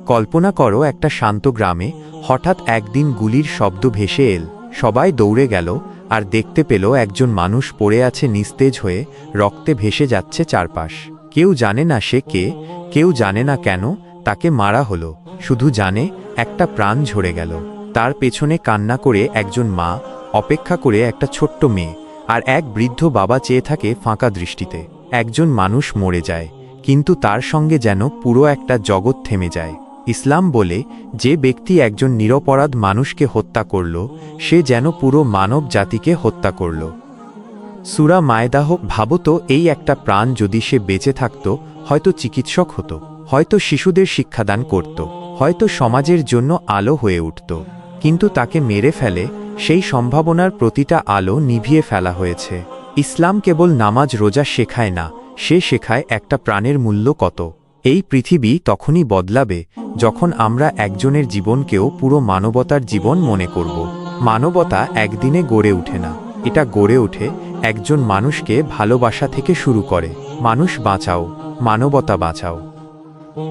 কল্পনা করো একটা শান্ত গ্রামে হঠাৎ একদিন গুলির শব্দ ভেসে এল। সবাই দৌড়ে গেল আর দেখতে পেল একজন মানুষ পড়ে আছে নিস্তেজ হয়ে, রক্তে ভেসে যাচ্ছে চারপাশ। কেউ জানে না সে কে, কেউ জানে না কেন তাকে মারা হলো, শুধু জানে একটা প্রাণ ঝরে গেল। তার পেছনে কান্না করে একজন মা, অপেক্ষা করে একটা ছোট্ট মেয়ে, আর এক বৃদ্ধ বাবা চেয়ে থাকে ফাঁকা দৃষ্টিতে। একজন মানুষ মরে যায়, কিন্তু তার সঙ্গে যেন পুরো একটা জগৎ থেমে যায়। ইসলাম বলে, যে ব্যক্তি একজন নিরপরাধ মানুষকে হত্যা করল, সে যেন পুরো মানব জাতিকে হত্যা করল। সূরা মায়েদাহ। ভাবতো, এই একটা প্রাণ যদি সে বেঁচে থাকত, হয়তো চিকিৎসক হতো, হয়তো শিশুদের শিক্ষাদান করত, হয়তো সমাজের জন্য আলো হয়ে উঠত। কিন্তু তাকে মেরে ফেলে সেই সম্ভাবনার প্রতিটা আলো নিভিয়ে ফেলা হয়েছে। ইসলাম কেবল নামাজ রোজা শেখায় না, সে শেখায় একটা প্রাণের মূল্য কত। এই পৃথিবী তখনই বদলাবে যখন আমরা একজনের জীবনকেও পুরো মানবতার জীবন মনে করব। মানবতা একদিনে গড়ে ওঠে না, এটা গড়ে ওঠে একজন মানুষকে ভালোবাসা থেকে শুরু করে। মানুষ বাঁচাও, মানবতা বাঁচাও।